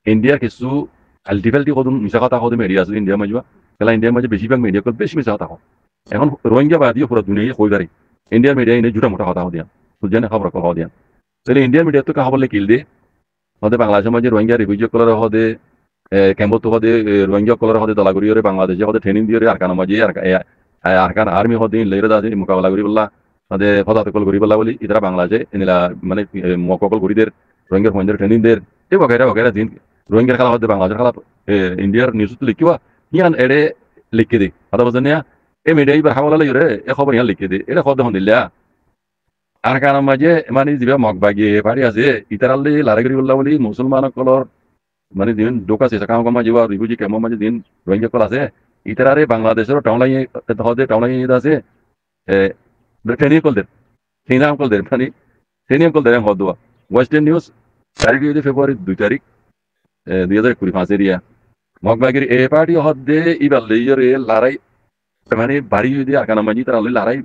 ইন্ডিয়ার কিছু আল্টিফাল্টি কদম মিছা কথা কদম এরিয়া আছে ইন্ডিয়ার মাঝে তাহলে ইন্ডিয়ার মাঝে বেশিরভাগ মিডিয়া কল বেশি মিছা কথা এখন রোহিঙ্গা বাদিও পুরো দুনিয়া কই পারি ইন্ডিয়ার মিডিয়া এনে জুটা মোটা কথা দিয়া বুঝছেন খবর কথা দিয়া তাহলে ইন্ডিয়ার মিডিয়া তো কাহা বলে কিল দে হতে বাংলাদেশের মাঝে রোহিঙ্গা রিভিউ করার হদে কেম্বত হদে রোহিঙ্গা কলার হদে দলাগুড়ি বাংলাদেশে হদে ট্রেনিং দিয়ে আরকানা মাঝে আরকান আর্মি হদে লেরে দাসে মোকাবেলা করি বললা হদে হদাতকল করি বললা বলি ইতারা বাংলাদেশে এনিলা মানে মককল করিদের রোহিঙ্গার ফোনদের ট্রেনিং দের এই বগেরা বগেরা দিন রোহিঙ্গার খেলা হদে বাংলাদেশের খেলা ইন্ডিয়ার নিউজ তো লিখিবা ইয়ান এড়ে লিখে দে কথা বলছেন না এই মিডিয়া ইবার হাওলা লইরে এ খবর ইয়ান লিখে দে এটা হদে হন দিল্লা আর কারণ মাঝে মানে যিবা মগবাগি পারি আছে ইতারাল্লি লারাগিরি বললা বলি মুসলমান কলর মানে দিন ডোকা আছে কাম কাম মাঝে রিফিউজি কেমন মাঝে দিন রোহিঙ্গা কল আছে ইতারারে বাংলাদেশের টাউলাই হদে টাউলাই আছে ট্রেনিং কল দের ট্রেনিং কল দের মানে ট্রেনিং কল দের হদুয়া ওয়েস্টার্ন নিউজ 4 ফেব্রুয়ারি 2 তারিখ 2025 এরিয়া মগবাগির এ পার্টি হদে ইবার লেয়ারে লড়াই মানে বাড়ি যদি আর কানা মাঝে তারা লড়াই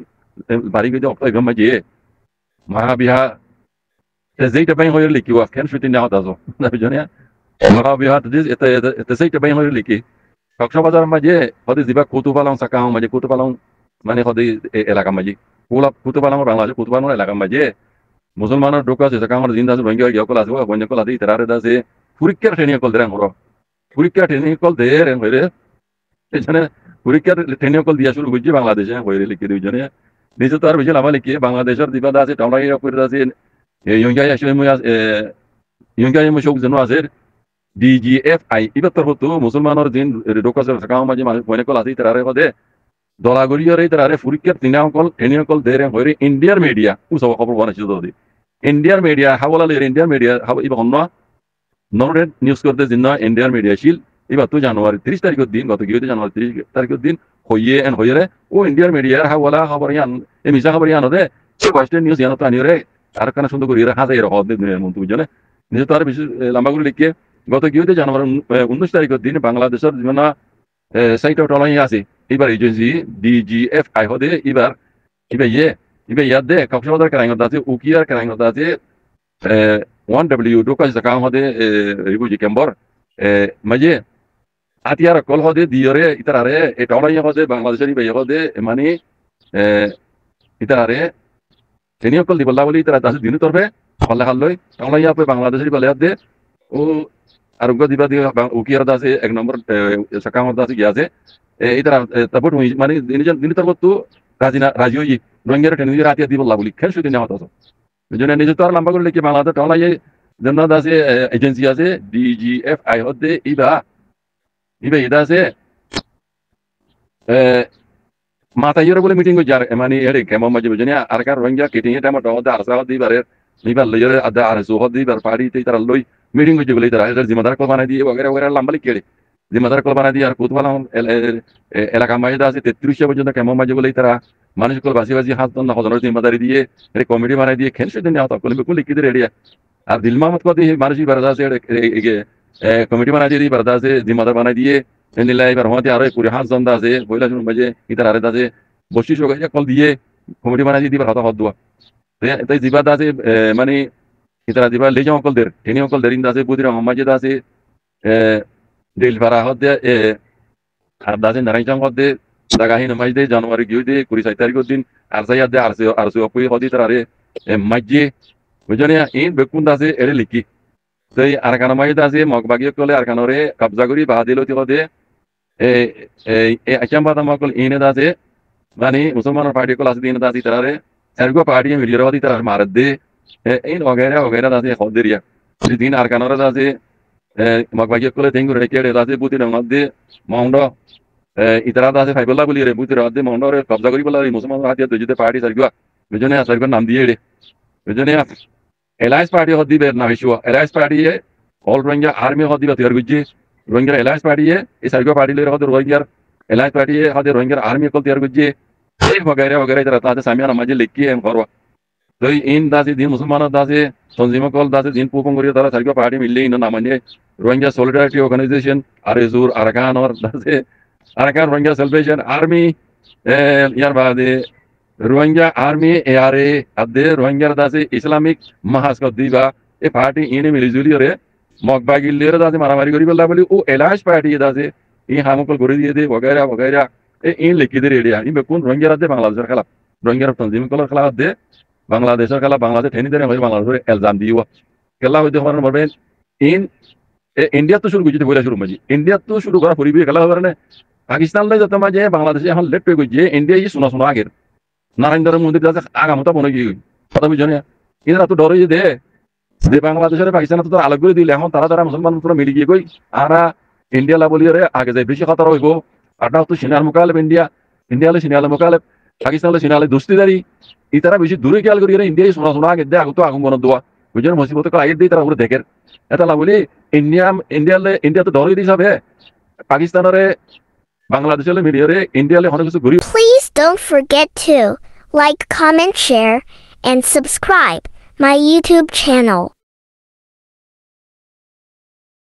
বাড়ি যদি অক্টাই মাঝে মহাবিহা যেইটা বাই হয়ে লিখি ওয়াফ কেন শুটিং না হতাছো না বুঝনে মহাবিহা এটা যেইটা বাই হয়ে লিখি কক্সবাজার মাঝে হদে জিবা কুতুবালং সাকাং মাঝে কুতুবালং মানে হদে এলাকা মাঝে কুতুবালং বাংলাদেশ কুতুবালং এলাকা মাঝে মুসলমানের ঢোকা আছে সাকাং জিন্দা আছে রোহিঙ্গা গিয়া কল আছে বন্য কল আছে ইতারে দাসে পরীক্ষার ট্রেনিং কল দেন হরো পরীক্ষা ট্রেনিং কল দেন হইরে এখানে পরীক্ষার ট্রেনিং কল দিয়া শুরু করছি বাংলাদেশে হইরে লিখি দুইজনে নিজে তো আর বেশি লাভা লিখি বাংলাদেশের দিবা আছে টাউলাই করে আছে ইয়ংগাই মুশক যেন আছে ডিজিএফআই ইবার তরফ তো মুসলমানের দিন ডোকাসের সাকাও মাঝে মনে কল আছে তারারে কদে দলাগরিয়রে তারারে পরীক্ষার ট্রেনিং কল দেরে হইরে ইন্ডিয়ার মিডিয়া উসব খবর বানাইছিল দদি ইন্ডিয়ার মিডিয়া হাওলালে ইন্ডিয়ার মিডিয়া ইবা অন্য নরেড নিউজ করতে দিন ইন্ডিয়ার মিডিয়া ছিল এবার তো জানুয়ারি 30 তারিখের দিন গত গিয়ে জানুয়ারি 30 তারিখের দিন হইয়ে এন হইরে ও ইন্ডিয়ার মিডিয়ার হাওলা খবর ইয়ান এ মিছা খবর ইয়ান দে ওয়েস্টার্ন নিউজ ইয়ান তো আনিরে আর কানা সুন্দর করে হাজার হদ দুনিয়ার মন্ত্রী বুঝনে নিজে তো আর বেশি লম্বা করে লিখে গত গিয়ে জানুয়ারি 19 তারিখের দিন বাংলাদেশের যেমন সাইট টলাই আছে এবার এজেন্সি ডিজিএফআই হদে এবার ইয়াদ দে কক্সবাজার কেরাঙ্গত আছে উকিয়ার কেরাঙ্গত আছে 1W ডোকাজ কাম হদে রিফিউজি ক্যাম্পর মাঝে আতিয়ার কল হদে দিয়রে ইতারে এ টাউলাই হদে বাংলাদেশের ইবে হদে মানে ইতারে ট্রেনিং কল দিবলা বলি ইতারা দাসে দিন তরফে হল্লা হাল্লই টাউলাই আপে বাংলাদেশের বলে দে ও আরোগ্য দিবা দিয়ে উকিয়ার দাসে 1 নম্বর সাকাম দাসে গিয়াছে ইতারা তারপর মানে দিন তরফ তো রাজি হই রোহিঙ্গার ট্রেনিং রাতিয়া দিবলা বলি খেল শুধু নেওয়া হতো বুঝনে নিজে তো আর লম্বা করে লিখে বাংলাদেশ টাউলাই যেন দাসে এজেন্সি আছে ডিজিএফআই হদে ইবা এটা আছে মাথা ইয়ে বলে মিটিং যার মানে এরে কেমন মাঝে বুঝে আর কার রোহিঙ্গা কেটিং এ টাইম তো আর সাহ দিবারে নিবার লইরে আদা আর সুহ দিবার পাড়ি তারা লই মিটিং হয়ে বলে তারা জিম্মাদার কল বানাই দিয়ে वगैरह वगैरह লম্বা লিখে জিম্মাদার কল বানাই দিয়ে আর কোতবালা এলাকা মাঝে আছে 33 পর্যন্ত কেমন মাঝে বলে তারা মানুষ কল বাসি বাসি হাত না হজনের জিম্মাদারি দিয়ে এর কমিটি বানাই দিয়ে খেল সেদিন নেওয়া তখন বিলকুল লিখে দিয়ে রেডিয়া আর দিল মাহমদ কদি মানুষই বারদা আছে কমিটি বানাই দিয়ে বারদা আছে জিম্মাদার বানাই দিয়ে নিলা এবার হতে আরো পুরো হাত জন্দা আছে বইলা শুন বাজে ইতার আরে দাজে বসি সগাই কল দিয়ে কমিটি বানাই দিয়ে দিবার হতা হদ দুয়া তাই জিবা দাজে মানে ইতারা দিবা লে যাও কল দের টেনি কল দেরিন দাজে বুদির মাঝে দাজে দিল ভাড়া হদে আর দাজে নারাই চাং হদে জাগাহি নমাই দে জানুয়ারি গিয়ে দে 26 তারিখের দিন আর সাইয়া দে আর সে অপুই হদি তার আরে মাঝে বুঝনে ইন বেকুন দাজে এরে লিখি তাই আর কানা মাঝে দাজে মগবাগিয়ে কলে আর কানরে কবজা করি বা দিলতি হদে আচাম্বাদা মকল ইনে দাজে মানে মুসলমান পার্টি কল আছে দিন দাজি তারে এরগো পার্টি মিলিয়ে হদি তার মারদ দে ইন वगैरह দাজে হদিরিয়া দিন আর কানরে দাজে মগবাগিয়ে কলে তেঙ্গু রেকে দাজে বুতি নমদ দে মাউন্ড ইতারা দাজে ফাইবলা বলি রে বুতি রাত দে মাউন্ড রে কবজা করি বলা মুসলমান হাতিয়া দুজতে পার্টি সারগো বুঝনে সারগো নাম দিয়ে রে বুঝনে এলায়েন্স পার্টি হদি বের না হিসুয়া alliance party all Rohingya army হদি বাতির গুজি রোহিঙ্গা এলায়েন্স পার্টি এই সারগো পার্টি লে হদি রোহিঙ্গা এলায়েন্স পার্টি হদি রোহিঙ্গা আর্মি কলতিয়ার গুজি এই वगैरह তারা তাতে সামিয়ানা মাঝে লিখি এম করবা তো ইন দাসি দিন মুসলমান দাসে তনজিম কল দাসে দিন পুপং করি তারা সারগো পার্টি মিললে ইন নামানে রোহিঙ্গা সলিডারিটি অর্গানাইজেশন আরএজুর আরকান और দাসে আরকান রোহিঙ্গা সেলিব্রেশন আর্মি ইয়ার বাদে রোহিঙ্গা আর্মি এআরএ আদে রোহিঙ্গা দাসে ইসলামিক মহাসক দিবা এ পার্টি ইনে মিলিজুলি রে মগবা গিল্লের দাসে মারামারি করি বললা বলি ও এলাশ পাঠিয়ে দাসে এই হামকল করে দিয়ে দে বগেরা বগেরা এই লিখি দে রেডিয়া ই কোন রোহিঙ্গা রাজ্যে বাংলাদেশের খেলা রোহিঙ্গা তনজিম কলার খেলা দে বাংলাদেশের খেলা বাংলাদেশ ঠেনি দেয় বাংলাদেশের এলজাম দিও খেলা হইতে পারেন বলবেন ইন ইন্ডিয়া তো শুরু করছি বইলা শুরু মাঝি ইন্ডিয়া তো শুরু করা পরিবেশ খেলা হবে না পাকিস্তান লাই যত মাঝে বাংলাদেশে এখন লেট পেয়ে গেছে ইন্ডিয়া ই শোনা শোনা আগের নারায়ণদার মন্দির যাচ্ছে আগামতা মনে গিয়ে কথা বুঝছো না এরা তো ডরে দে যে বাংলাদেশের পাকিস্তান তো আলোক করে দিলে এখন তারা মুসলমান পুরো মিলি গিয়ে গই আর ইন্ডিয়া লাবলিয়ারে আগে যায় বেশি খতরা হইব আর তো সিনার মোকালেব ইন্ডিয়া ইন্ডিয়া হলে সিনালে মোকালেব পাকিস্তান হলে সিনালে দোস্তিদারি ই তারা বেশি দূরে খেয়াল করি ইন্ডিয়া শোনা শোনা আগে দেয় আগত আগুন বন দোয়া বুঝছেন মুসিবত আগে দিয়ে তারা পুরো দেখের এটা বলি ইন্ডিয়া তো ডরে দিস হবে পাকিস্তানের বাংলাদেশের মিডিয়ারে ইন্ডিয়ালে অনেক কিছু ঘুরি Please don't forget to like, comment, share, and subscribe my YouTube channel.